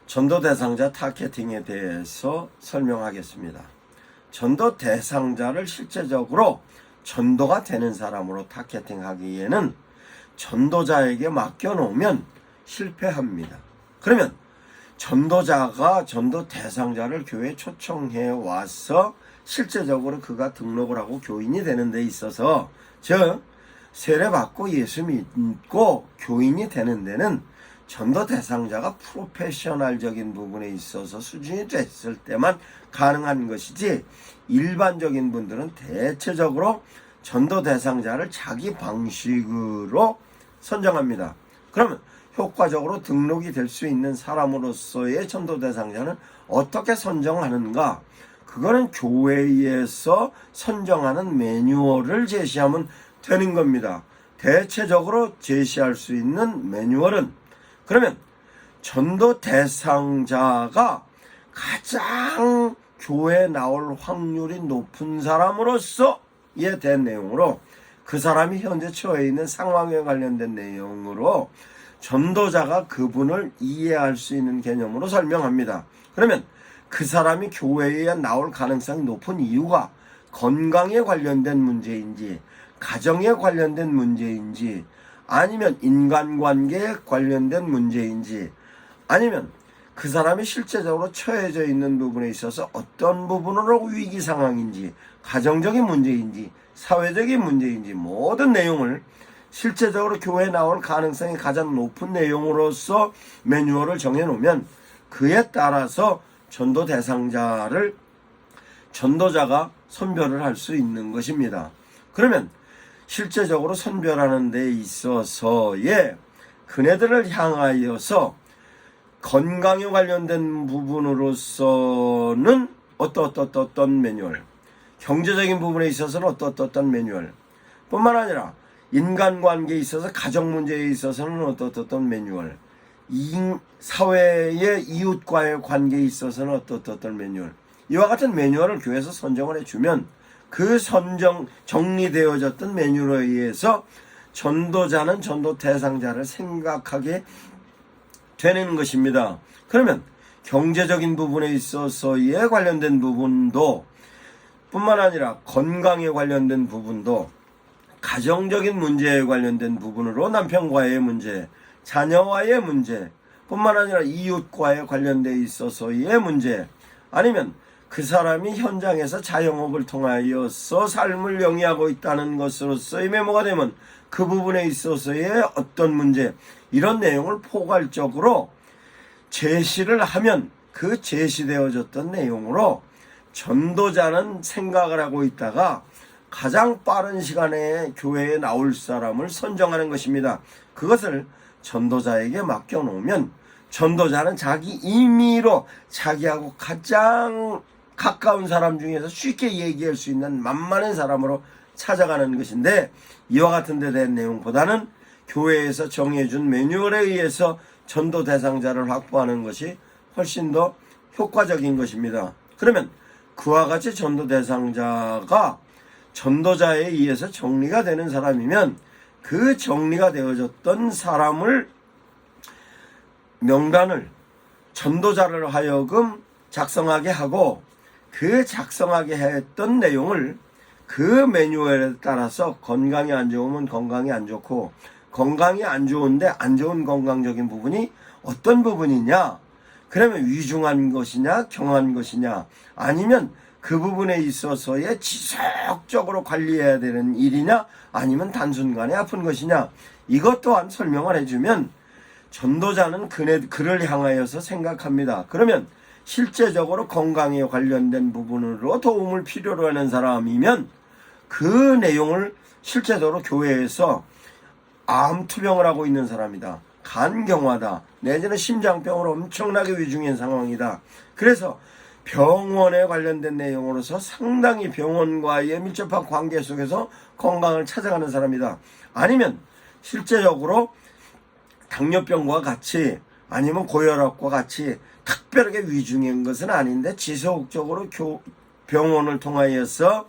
전도 대상자 타겟팅에 대해서 설명하겠습니다. 전도 대상자를 실제적으로 전도가 되는 사람으로 타겟팅하기에는 전도자에게 맡겨놓으면 실패합니다. 그러면 전도자가 전도 대상자를 교회에 초청해 와서 실제적으로 그가 등록을 하고 교인이 되는 데 있어서, 즉 세례받고 예수 믿고 교인이 되는 데는 전도 대상자가 프로페셔널적인 부분에 있어서 수준이 됐을 때만 가능한 것이지, 일반적인 분들은 대체적으로 전도 대상자를 자기 방식으로 선정합니다. 그러면 효과적으로 등록이 될 수 있는 사람으로서의 전도 대상자는 어떻게 선정하는가? 그거는 교회에서 선정하는 매뉴얼을 제시하면 되는 겁니다. 대체적으로 제시할 수 있는 매뉴얼은, 그러면 전도 대상자가 가장 교회에 나올 확률이 높은 사람으로서에 대한 내용으로, 그 사람이 현재 처해 있는 상황에 관련된 내용으로 전도자가 그분을 이해할 수 있는 개념으로 설명합니다. 그러면 그 사람이 교회에 나올 가능성이 높은 이유가 건강에 관련된 문제인지, 가정에 관련된 문제인지, 아니면 인간관계에 관련된 문제인지, 아니면 그 사람이 실제적으로 처해져 있는 부분에 있어서 어떤 부분으로 위기 상황인지, 가정적인 문제인지, 사회적인 문제인지, 모든 내용을 실제적으로 교회에 나올 가능성이 가장 높은 내용으로서 매뉴얼을 정해놓으면 그에 따라서 전도 대상자를 전도자가 선별을 할 수 있는 것입니다. 그러면 실제적으로 선별하는 데 있어서의 그네들을 향하여서 건강에 관련된 부분으로서는 어떤 매뉴얼, 경제적인 부분에 있어서는 어떤 매뉴얼, 뿐만 아니라 인간관계에 있어서, 가정 문제에 있어서는 어떤 매뉴얼, 사회의 이웃과의 관계에 있어서는 어떤 매뉴얼, 이와 같은 매뉴얼을 교회에서 선정을 해주면 그 정리되어졌던 매뉴얼에 의해서 전도자는 전도 대상자를 생각하게 되는 것입니다. 그러면 경제적인 부분에 있어서에 관련된 부분도 뿐만 아니라 건강에 관련된 부분도, 가정적인 문제에 관련된 부분으로 남편과의 문제, 자녀와의 문제, 뿐만 아니라 이웃과의 관련돼 있어서의 문제, 아니면 그 사람이 현장에서 자영업을 통하여서 삶을 영위하고 있다는 것으로서의 메모가 되면 그 부분에 있어서의 어떤 문제, 이런 내용을 포괄적으로 제시를 하면 그 제시되어졌던 내용으로 전도자는 생각을 하고 있다가 가장 빠른 시간에 교회에 나올 사람을 선정하는 것입니다. 그것을 전도자에게 맡겨놓으면 전도자는 자기 임의로 자기하고 가장 가까운 사람 중에서 쉽게 얘기할 수 있는 만만한 사람으로 찾아가는 것인데, 이와 같은 데 대한 내용보다는 교회에서 정해준 매뉴얼에 의해서 전도 대상자를 확보하는 것이 훨씬 더 효과적인 것입니다. 그러면 그와 같이 전도 대상자가 전도자에 의해서 정리가 되는 사람이면 그 정리가 되어졌던 사람을 명단을 전도자를 하여금 작성하게 하고, 그 작성하게 했던 내용을 그 매뉴얼에 따라서 건강이 안 좋으면 건강이 안 좋고, 건강이 안 좋은데 안 좋은 건강적인 부분이 어떤 부분이냐, 그러면 위중한 것이냐 경한 것이냐, 아니면 그 부분에 있어서의 지속적으로 관리해야 되는 일이냐, 아니면 단순간에 아픈 것이냐, 이것 또한 설명을 해주면 전도자는 그를 향하여서 생각합니다. 그러면 실제적으로 건강에 관련된 부분으로 도움을 필요로 하는 사람이면 그 내용을 실제적으로 교회에서 암 투병을 하고 있는 사람이다, 간경화다, 내지는 심장병으로 엄청나게 위중한 상황이다, 그래서 병원에 관련된 내용으로서 상당히 병원과의 밀접한 관계 속에서 건강을 찾아가는 사람이다, 아니면 실제적으로 당뇨병과 같이, 아니면 고혈압과 같이 특별하게 위중한 것은 아닌데 지속적으로 병원을 통하여서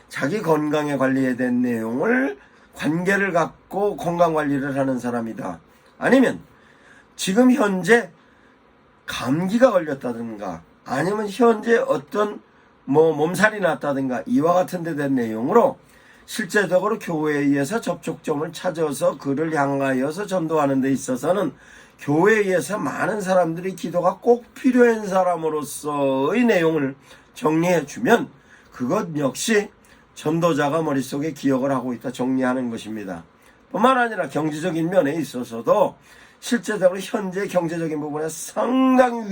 자기 건강에 관리에 대한 내용을 관계를 갖고 건강관리를 하는 사람이다, 아니면 지금 현재 감기가 걸렸다든가 아니면 현재 어떤 몸살이 났다든가 이와 같은 데 된 내용으로 실제적으로 교회에 의해서 접촉점을 찾아서 그를 향하여서 전도하는 데 있어서는 교회에 의해서 많은 사람들이 기도가 꼭 필요한 사람으로서의 내용을 정리해 주면 그것 역시 전도자가 머릿속에 기억을 하고 있다 정리하는 것입니다. 뿐만 아니라 경제적인 면에 있어서도 실제적으로 현재 경제적인 부분에 상당히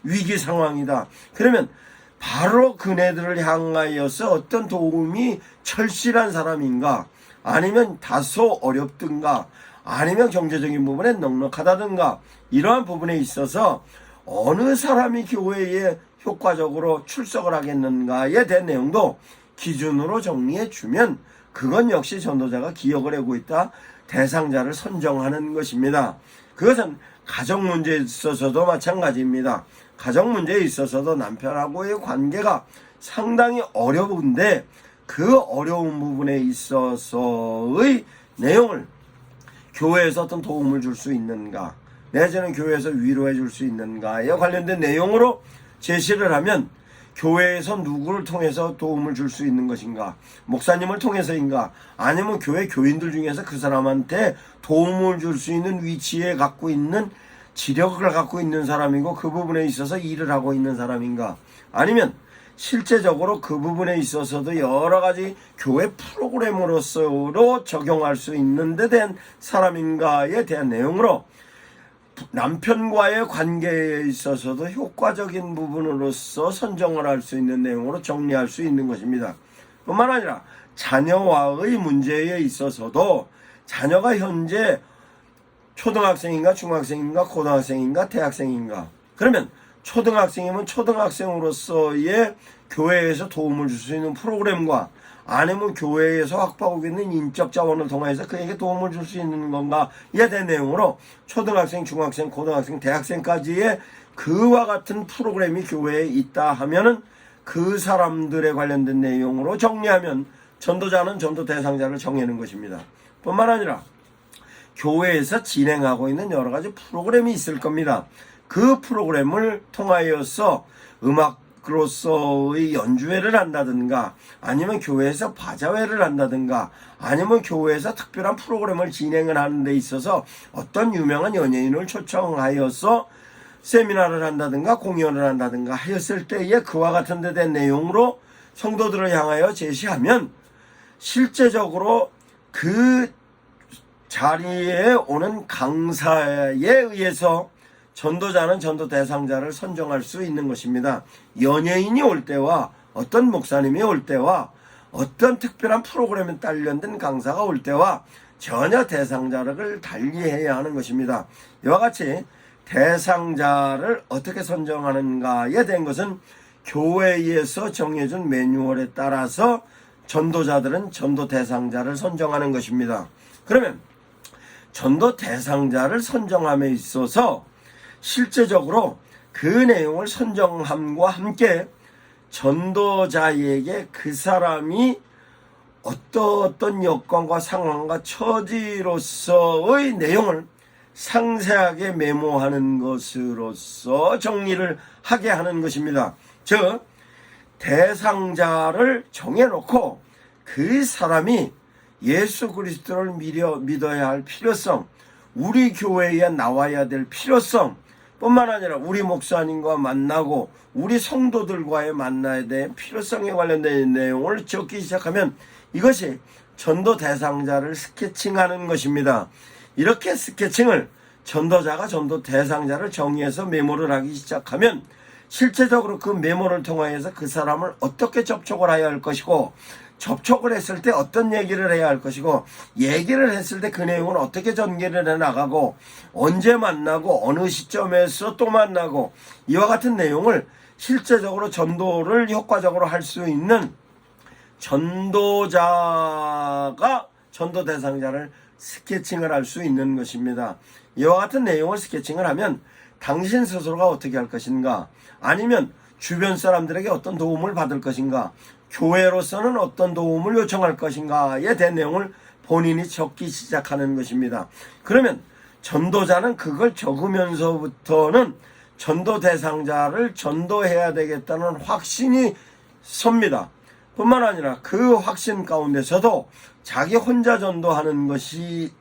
위기 상황이다. 그러면 바로 그네들을 향하여서 어떤 도움이 철실한 사람인가, 아니면 다소 어렵든가, 아니면 경제적인 부분에 넉넉하다든가, 이러한 부분에 있어서 어느 사람이 교회에 효과적으로 출석을 하겠는가에 대한 내용도 기준으로 정리해 주면 그건 역시 전도자가 기억을 하고 있다. 대상자를 선정하는 것입니다. 그것은 가정 문제에 있어서도 마찬가지입니다. 가정 문제에 있어서도 남편하고의 관계가 상당히 어려운데 그 어려운 부분에 있어서의 내용을 교회에서 어떤 도움을 줄 수 있는가, 내지는 교회에서 위로해 줄 수 있는가에 관련된 내용으로 제시를 하면 교회에서 누구를 통해서 도움을 줄 수 있는 것인가, 목사님을 통해서인가, 아니면 교회 교인들 중에서 그 사람한테 도움을 줄 수 있는 위치에 갖고 있는 지력을 갖고 있는 사람이고 그 부분에 있어서 일을 하고 있는 사람인가, 아니면 실제적으로 그 부분에 있어서도 여러 가지 교회 프로그램으로서 적용할 수 있는 데 대한 사람인가에 대한 내용으로 남편과의 관계에 있어서도 효과적인 부분으로서 선정을 할 수 있는 내용으로 정리할 수 있는 것입니다. 뿐만 아니라 자녀와의 문제에 있어서도 자녀가 현재 초등학생인가 중학생인가 고등학생인가 대학생인가, 그러면 초등학생이면 초등학생으로서의 교회에서 도움을 줄 수 있는 프로그램과 아니면 교회에서 확보하고 있는 인적 자원을 통해서 그에게 도움을 줄 수 있는 건가에 대한 내용으로 초등학생, 중학생, 고등학생, 대학생까지의 그와 같은 프로그램이 교회에 있다 하면은 그 사람들에 관련된 내용으로 정리하면 전도자는 전도 대상자를 정하는 것입니다. 뿐만 아니라 교회에서 진행하고 있는 여러 가지 프로그램이 있을 겁니다. 그 프로그램을 통하여서 음악으로서의 연주회를 한다든가, 아니면 교회에서 바자회를 한다든가, 아니면 교회에서 특별한 프로그램을 진행을 하는 데 있어서 어떤 유명한 연예인을 초청하여서 세미나를 한다든가 공연을 한다든가 하였을 때에 그와 같은 데 된 내용으로 성도들을 향하여 제시하면 실제적으로 그 자리에 오는 강사에 의해서 전도자는 전도 대상자를 선정할 수 있는 것입니다. 연예인이 올 때와 어떤 목사님이 올 때와 어떤 특별한 프로그램에 관련된 강사가 올 때와 전혀 대상자를 달리해야 하는 것입니다. 이와 같이 대상자를 어떻게 선정하는가에 대한 것은 교회에서 정해준 매뉴얼에 따라서 전도자들은 전도 대상자를 선정하는 것입니다. 그러면 전도 대상자를 선정함에 있어서 실제적으로 그 내용을 선정함과 함께 전도자에게 그 사람이 어떤 여건과 상황과 처지로서의 내용을 상세하게 메모하는 것으로서 정리를 하게 하는 것입니다. 즉 대상자를 정해놓고 그 사람이 예수 그리스도를 믿어야 할 필요성, 우리 교회에 나와야 될 필요성 뿐만 아니라 우리 목사님과 만나고 우리 성도들과의 만나야 될 필요성에 관련된 내용을 적기 시작하면 이것이 전도 대상자를 스케칭하는 것입니다. 이렇게 스케칭을 전도자가 전도 대상자를 정의해서 메모를 하기 시작하면 실제적으로 그 메모를 통하여서 그 사람을 어떻게 접촉을 해야 할 것이고, 접촉을 했을 때 어떤 얘기를 해야 할 것이고, 얘기를 했을 때 그 내용을 어떻게 전개를 해나가고, 언제 만나고 어느 시점에서 또 만나고, 이와 같은 내용을 실제적으로 전도를 효과적으로 할 수 있는 전도자가 전도 대상자를 스케칭을 할 수 있는 것입니다. 이와 같은 내용을 스케칭을 하면 당신 스스로가 어떻게 할 것인가, 아니면 주변 사람들에게 어떤 도움을 받을 것인가, 교회로서는 어떤 도움을 요청할 것인가에 대한 내용을 본인이 적기 시작하는 것입니다. 그러면 전도자는 그걸 적으면서부터는 전도 대상자를 전도해야 되겠다는 확신이 섭니다. 뿐만 아니라 그 확신 가운데서도 자기 혼자 전도하는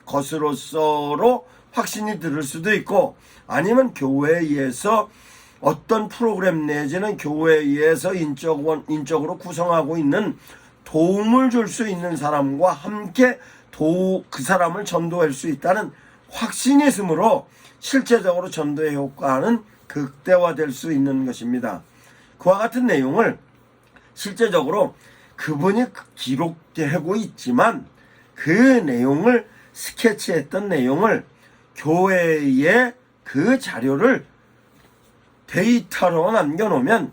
것으로서로 확신이 들을 수도 있고, 아니면 교회에 의해서 어떤 프로그램 내지는 교회에 의해서 인적으로 구성하고 있는 도움을 줄 수 있는 사람과 함께 그 사람을 전도할 수 있다는 확신이 있으므로 실제적으로 전도의 효과는 극대화될 수 있는 것입니다. 그와 같은 내용을 실제적으로 그분이 기록되고 있지만 그 내용을 스케치했던 내용을 교회에 그 자료를 데이터로 남겨놓으면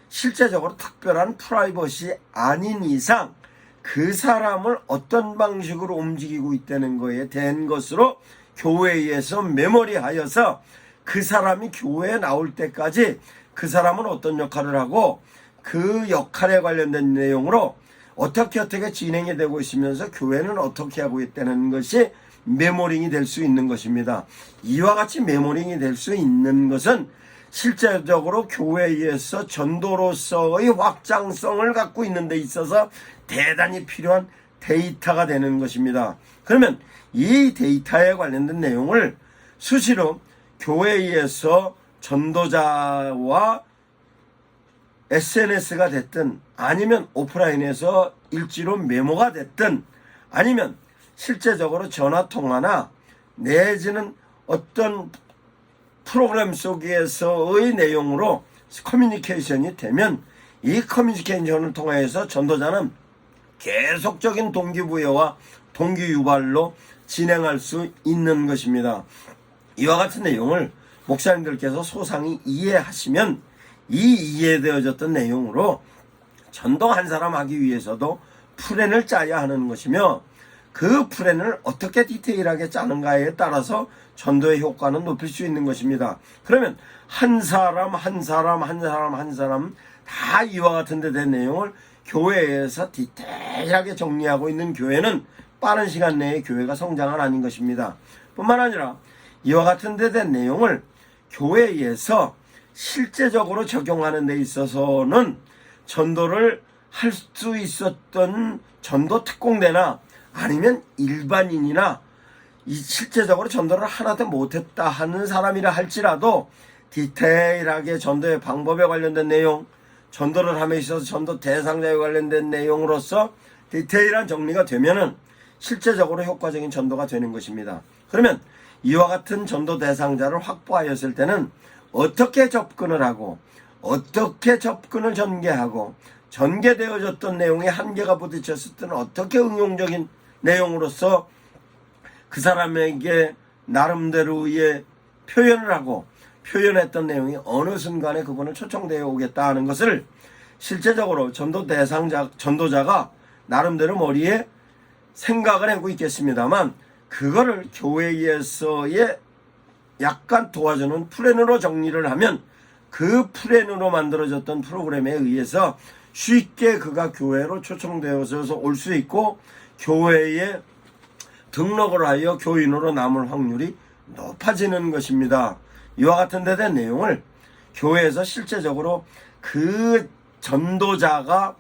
실제적으로 특별한 프라이버시 아닌 이상 그 사람을 어떤 방식으로 움직이고 있다는 것에 대한 것으로 교회에서 메모리하여서 그 사람이 교회에 나올 때까지 그 사람은 어떤 역할을 하고 그 역할에 관련된 내용으로 어떻게 진행이 되고 있으면서 교회는 어떻게 하고 있다는 것이 메모링이 될 수 있는 것입니다. 이와 같이 메모링이 될 수 있는 것은 실제적으로 교회에서 전도로서의 확장성을 갖고 있는 데 있어서 대단히 필요한 데이터가 되는 것입니다. 그러면 이 데이터에 관련된 내용을 수시로 교회에서 전도자와 SNS가 됐든 아니면 오프라인에서 일지로 메모가 됐든 아니면 실제적으로 전화통화나 내지는 어떤 프로그램 속에서의 내용으로 커뮤니케이션이 되면 이 커뮤니케이션을 통해서 전도자는 계속적인 동기부여와 동기유발로 진행할 수 있는 것입니다. 이와 같은 내용을 목사님들께서 소상히 이해하시면 이 이해되어졌던 내용으로 전도 한 사람 하기 위해서도 플랜을 짜야 하는 것이며 그 플랜을 어떻게 디테일하게 짜는가에 따라서 전도의 효과는 높일 수 있는 것입니다. 그러면 한 사람 다 이와 같은 데 된 내용을 교회에서 디테일하게 정리하고 있는 교회는 빠른 시간 내에 교회가 성장은 아닌 것입니다. 뿐만 아니라 이와 같은 데 된 내용을 교회에서 실제적으로 적용하는 데 있어서는 전도를 할 수 있었던 전도 특공대나 아니면 일반인이나 실제적으로 전도를 하나도 못했다 하는 사람이라 할지라도 디테일하게 전도의 방법에 관련된 내용, 전도를 함에 있어서 전도 대상자에 관련된 내용으로서 디테일한 정리가 되면은 실제적으로 효과적인 전도가 되는 것입니다. 그러면 이와 같은 전도 대상자를 확보하였을 때는 어떻게 접근을 하고 어떻게 접근을 전개하고 전개되어졌던 내용에 한계가 부딪혔을 때는 어떻게 응용적인 내용으로서 그 사람에게 나름대로의 표현을 하고 표현했던 내용이 어느 순간에 그분을 초청되어 오겠다 하는 것을 실제적으로 전도자가 나름대로 머리에 생각을 하고 있겠습니다만 그거를 교회에서의 약간 도와주는 플랜으로 정리를 하면 그 플랜으로 만들어졌던 프로그램에 의해서 쉽게 그가 교회로 초청되어서 올 수 있고 교회에 등록을 하여 교인으로 남을 확률이 높아지는 것입니다. 이와 같은 데 된 내용을 교회에서 실제적으로 그 전도자가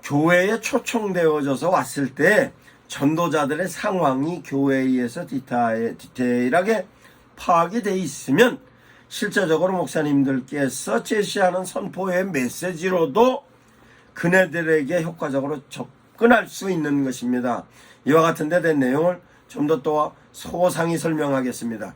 교회에 초청되어져서 왔을 때 전도자들의 상황이 교회에 의해서 디테일하게 파악이 되어 있으면 실제적으로 목사님들께서 제시하는 선포의 메시지로도 그네들에게 효과적으로 접근할 수 있는 것입니다. 이와 같은 데 된 내용을 좀 더 또 소상히 설명하겠습니다.